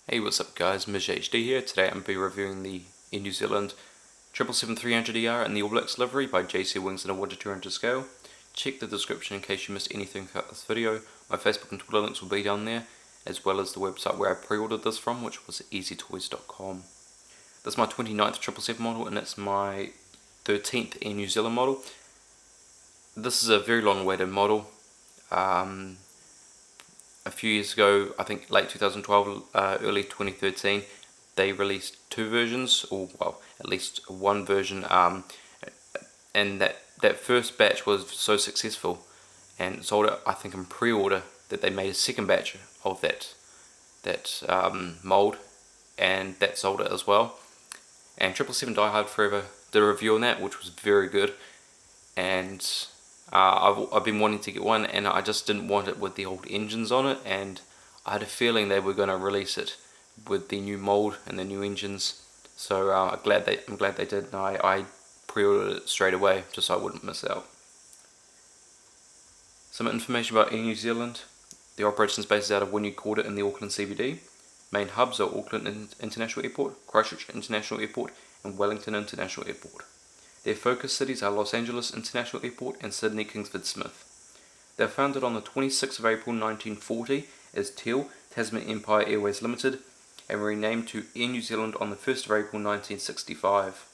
Hey, what's up guys, Miz HD here. Today I'm going to be reviewing the Air New Zealand 777-300ER and the All Blacks livery by JC Wings in a 1:200 scale. Check the description in case you missed anything throughout this video. My Facebook and Twitter links will be down there, as well as the website where I pre-ordered this from, which was easytoys.com. This is my 29th 777 model and it's my 13th Air New Zealand model. This is a very long awaited model. A few years ago, I think late 2012, early 2013, they released two versions, or well, at least one version, and that first batch was so successful and sold it, I think, in pre-order, that they made a second batch of that mold, and that sold it as well. And 777 Die Hard Forever did a review on that, which was very good, and I've been wanting to get one, and I just didn't want it with the old engines on it, and I had a feeling they were going to release it with the new mold and the new engines. So I'm glad they did, and I pre-ordered it straight away just so I wouldn't miss out. Some information about Air New Zealand. The operations base is out of Wynyard Quarter in the Auckland CBD. Main hubs are Auckland International Airport, Christchurch International Airport, and Wellington International Airport. Their focus cities are Los Angeles International Airport and Sydney Kingsford Smith. They were founded on the 26th of April 1940 as TEAL, Tasman Empire Airways Limited, and were renamed to Air New Zealand on the 1st of April 1965.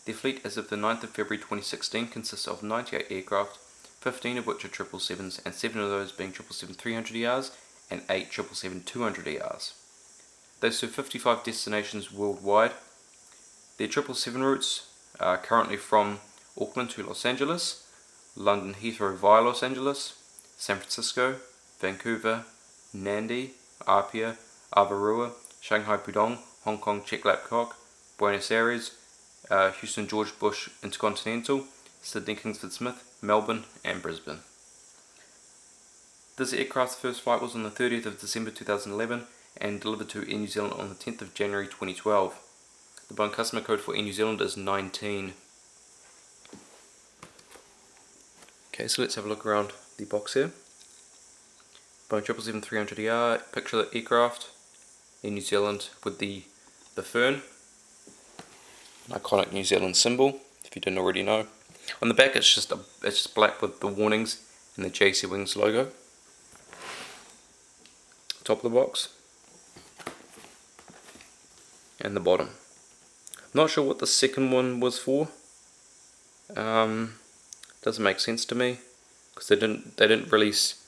Their fleet as of the 9th of February 2016 consists of 98 aircraft, 15 of which are 777s, and 7 of those being 777-300ERs and 8 777-200ERs. They serve 55 destinations worldwide. Their 777 routes are currently from Auckland to Los Angeles, London Heathrow via Los Angeles, San Francisco, Vancouver, Nandi, Apia, Avarua, Shanghai Pudong, Hong Kong Chek Lap Kok, Buenos Aires, Houston George Bush Intercontinental, Sydney Kingsford Smith, Melbourne and Brisbane. This aircraft's first flight was on the 30th of December 2011 and delivered to Air New Zealand on the 10th of January 2012. The Boeing customer code for Air New Zealand is 19. Okay, so let's have a look around the box here. Boeing 777-300ER, picture the aircraft, Air New Zealand with the fern, an iconic New Zealand symbol, if you didn't already know. On the back it's just black with the warnings and the JC Wings logo. Top of the box. And the bottom. Not sure what the second one was for. Doesn't make sense to me because they didn't release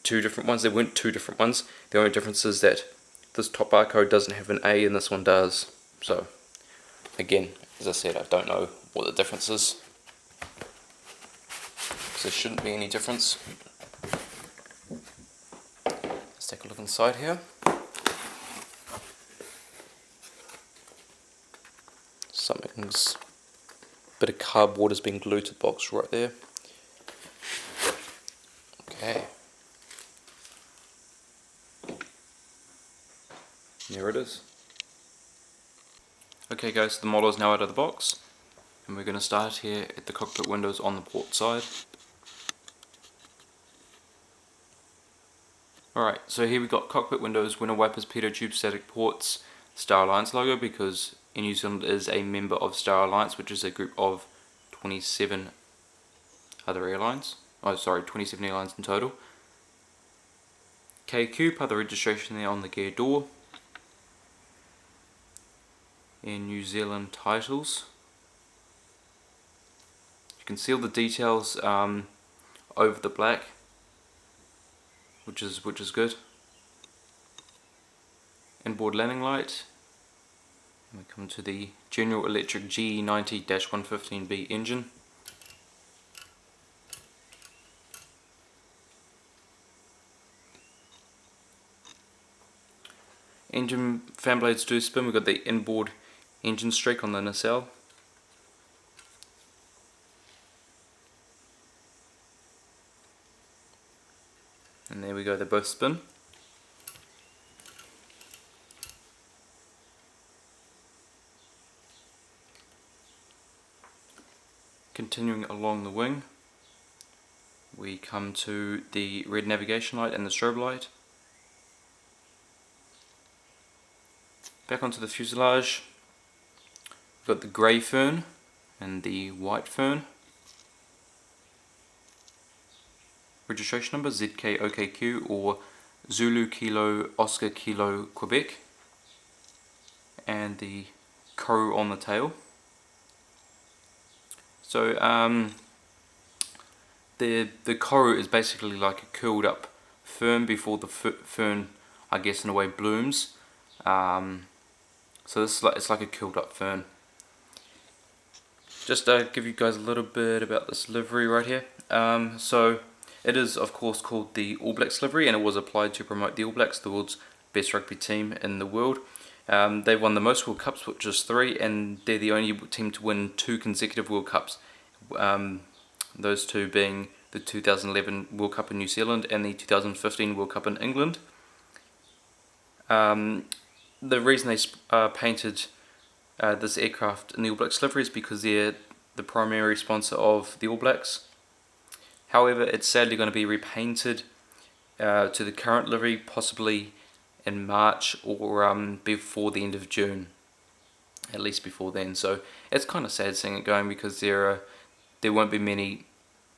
two different ones. There weren't two different ones. The only difference is that this top barcode doesn't have an A and this one does. So again, as I said, I don't know what the difference is. So there shouldn't be any difference. Let's take a look inside here. Something's bit of cardboard has been glued to the box right there. Okay. There it is. Okay guys, so the model is now out of the box and we're going to start here at the cockpit windows on the port side. Alright, so here we got cockpit windows, window wipers, pitot tube, static ports, Star Alliance logo, because Air New Zealand is a member of Star Alliance, which is a group of 27 other airlines. 27 airlines in total. KQ, part of the registration there on the gear door. Air New Zealand titles. You can see all the details over the black, which is good. Inboard landing light. And we come to the General Electric GE90-115B engine. Engine fan blades do spin. We've got the inboard engine streak on the nacelle. And there we go, they both spin. Continuing along the wing, we come to the red navigation light and the strobe light. Back onto the fuselage, we've got the grey fern and the white fern. Registration number ZK-OKQ or Zulu Kilo Oscar Kilo Quebec, and the crow on the tail. So the crow is basically like a curled up fern before the fern, I guess in a way, blooms. So this is it's like a curled up fern. Just give you guys a little bit about this livery right here. So it is of course called the All Blacks livery, and it was applied to promote the All Blacks, the world's best rugby team in the world. They've won the most World Cups, which is 3, and they're the only team to win 2 consecutive World Cups. Those 2 being the 2011 World Cup in New Zealand and the 2015 World Cup in England. The reason they painted this aircraft in the All Blacks livery is because they're the primary sponsor of the All Blacks. However, it's sadly going to be repainted to the current livery, possibly in March or before the end of June, at least before then. So it's kind of sad seeing it going, because there won't be many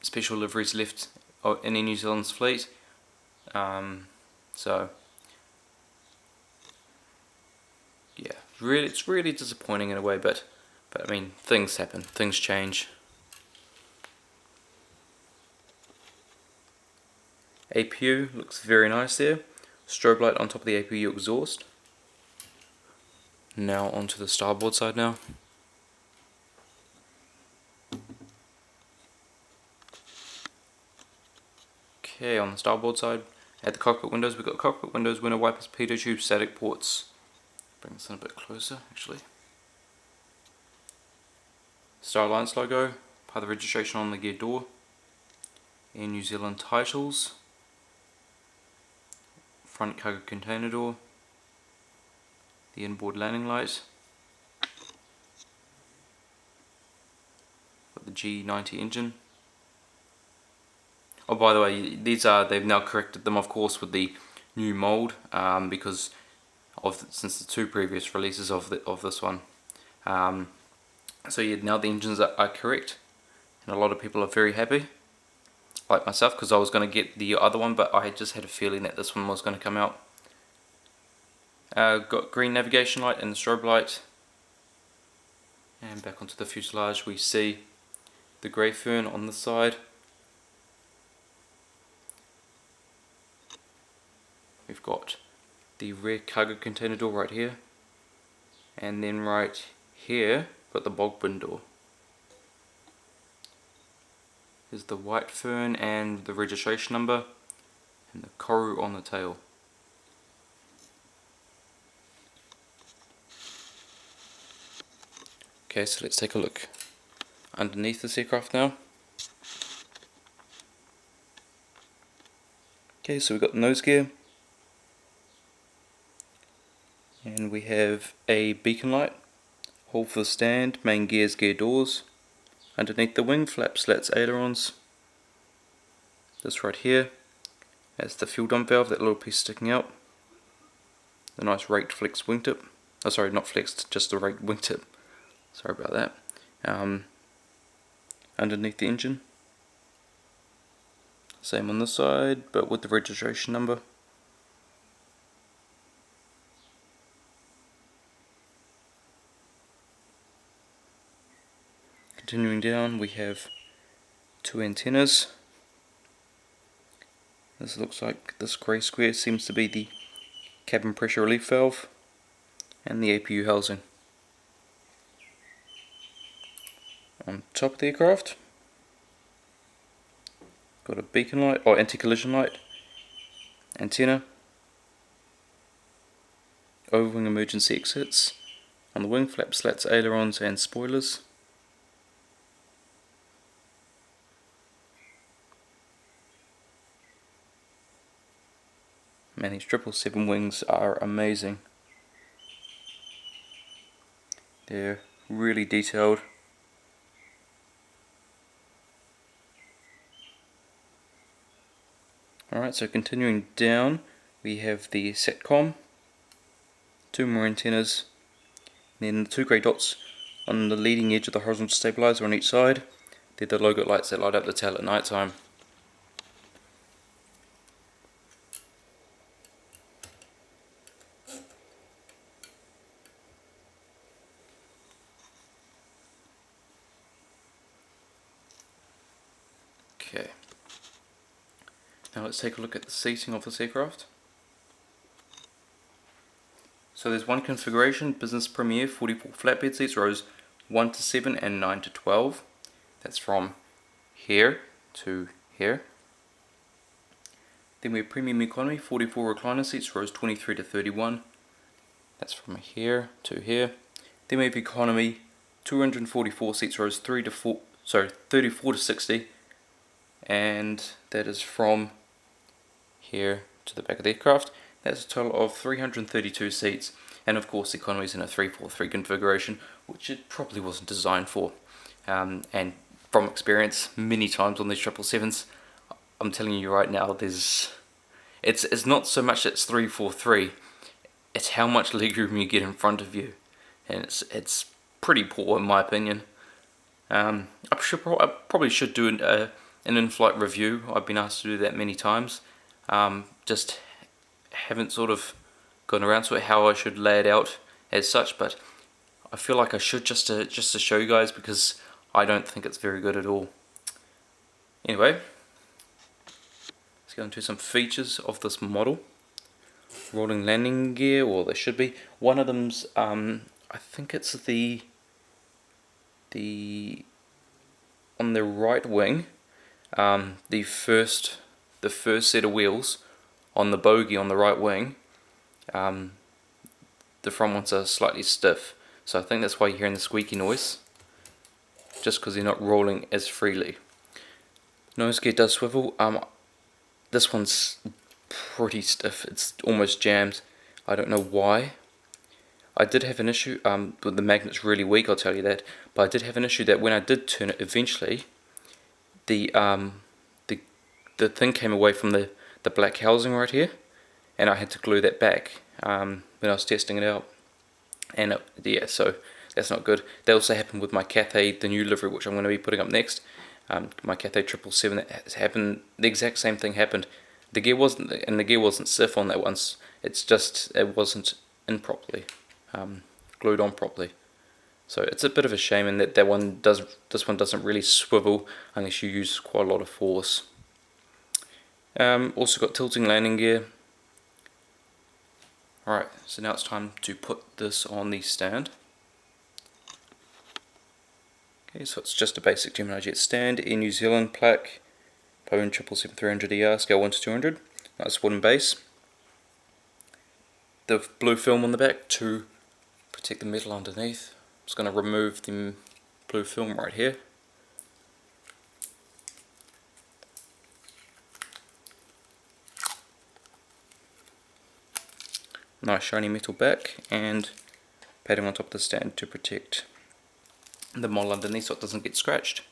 special liveries left in New Zealand's fleet. So yeah, it's really disappointing in a way, but I mean, things happen, things change. APU looks very nice there. Strobe light on top of the APU exhaust. Now onto the starboard side now. Okay, on the starboard side, at the cockpit windows, we've got cockpit windows, window wipers, pitot tube, static ports. Bring this in a bit closer, actually. Star Alliance logo, part of the registration on the gear door. Air New Zealand titles. Front cargo container door. The inboard landing light. Got the G90 engine. Oh, by the way, they've now corrected them, of course, with the new mold, because since the 2 previous releases of this one. So yeah, now the engines are correct, and a lot of people are very happy, like myself, because I was going to get the other one, but I just had a feeling that this one was going to come out. Got green navigation light and the strobe light. And back onto the fuselage, we see the grey fern on the side. We've got the rear cargo container door right here, and then right here got the bulk bin door. Here's the white fern and the registration number, and the koru on the tail. Okay, so let's take a look underneath this aircraft now. Okay, so we've got the nose gear, and we have a beacon light, hole for the stand, main gears, gear doors. Underneath the wing flaps, slats, ailerons. This right here, that's the fuel dump valve, that little piece sticking out. The nice raked flex wingtip. Oh, sorry, not flexed, just the raked wingtip. Sorry about that. Underneath the engine. Same on this side, but with the registration number. Continuing down, we have 2 antennas. This looks like this grey square seems to be the cabin pressure relief valve, and the APU housing. On top of the aircraft, got a beacon light, or anti-collision light, antenna, overwing emergency exits, on the wing flaps, slats, ailerons and spoilers. Man, these 777 wings are amazing. They're really detailed. Alright, so continuing down, we have the SATCOM, 2 more antennas, and then the 2 grey dots on the leading edge of the horizontal stabilizer on each side. They're the logo lights that light up the tail at night time. Okay, now let's take a look at the seating of this aircraft. So there's one configuration, Business Premier, 44 flatbed seats, rows 1 to 7 and 9 to 12. That's from here to here. Then we have Premium Economy, 44 recliner seats, rows 23 to 31. That's from here to here. Then we have Economy, 244 seats, rows 34 to 60. And that is from here to the back of the aircraft. That's a total of 332 seats, and of course economy is in a 343 configuration, which it probably wasn't designed for. And from experience, many times on these 777s, I'm telling you right now, it's not so much that it's 343, it's how much legroom you get in front of you, and it's pretty poor in my opinion. I probably should do an in-flight review. I've been asked to do that many times. Just haven't sort of gone around to it how I should lay it out as such, but I feel like I should just to show you guys, because I don't think it's very good at all. Anyway, let's go into some features of this model. Rolling landing gear, or there should be. One of them's I think it's the on the right wing. The first set of wheels on the bogie on the right wing, the front ones are slightly stiff, so I think that's why you're hearing the squeaky noise, just because they're not rolling as freely. Nose gear does swivel. This one's pretty stiff, it's almost jammed. I don't know why. I did have an issue with the magnet's really weak, I'll tell you that, but I did have an issue that when I did turn it eventually, the thing came away from the black housing right here, and I had to glue that back when I was testing it out, and yeah, so that's not good. That also happened with my Cathay, the new livery, which I'm going to be putting up next. My Cathay 777, that has happened. The exact same thing happened. The gear wasn't stiff on that once. It's just it wasn't in properly, glued on properly. So it's a bit of a shame in that this one doesn't really swivel unless you use quite a lot of force. Also got tilting landing gear. Alright, so now it's time to put this on the stand. Okay, so it's just a basic Gemini Jet stand, Air New Zealand plaque, Boeing 777-300ER, scale 1 to 200, nice wooden base. The blue film on the back to protect the metal underneath. I'm just going to remove the blue film right here. Nice shiny metal back, and padding on top of the stand to protect the model underneath so it doesn't get scratched.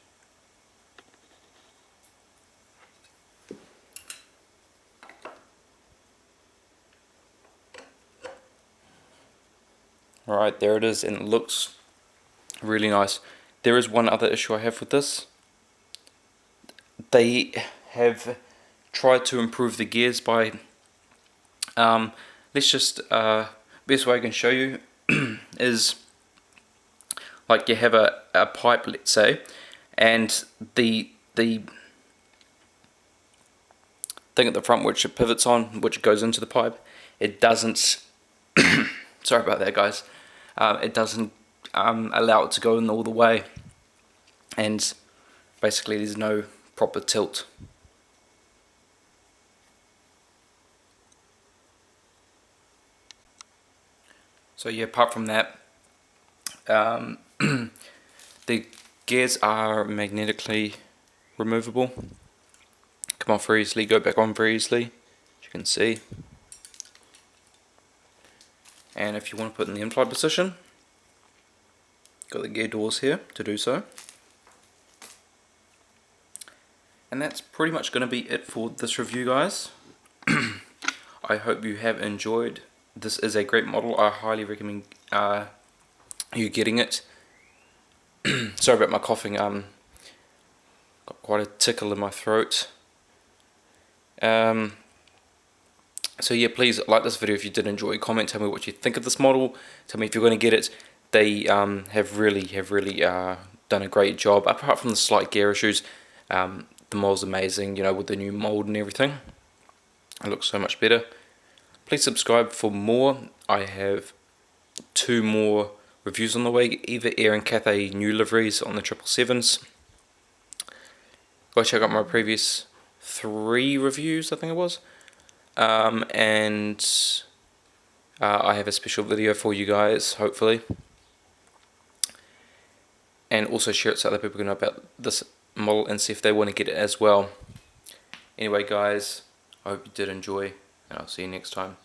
Alright, there it is, and it looks really nice. There is one other issue I have with this. They have tried to improve the gears by let's just best way I can show you is like you have a pipe, let's say, and the thing at the front which it pivots on, which goes into the pipe, it doesn't sorry about that guys, it doesn't allow it to go in all the way, and basically there's no proper tilt. So yeah, apart from that, the gears are magnetically removable. Come off very easily, go back on very easily, as you can see. And if you want to put it in the in-flight position, got the gear doors here to do so. And that's pretty much going to be it for this review, guys. I hope you have enjoyed this is a great model. I highly recommend you getting it. Sorry about my coughing. Got quite a tickle in my throat. So yeah, please like this video if you did enjoy. Comment, tell me what you think of this model. Tell me if you're going to get it. They have really done a great job. Apart from the slight gear issues, the model's amazing. You know, with the new mold and everything, it looks so much better. Please subscribe for more. I have 2 more reviews on the way. Either Air and Cathay new liveries on the 777s. Go check out my previous 3 reviews, I think it was. And I have a special video for you guys, hopefully. And also share it so other people can know about this model and see if they want to get it as well. Anyway guys, I hope you did enjoy, and I'll see you next time.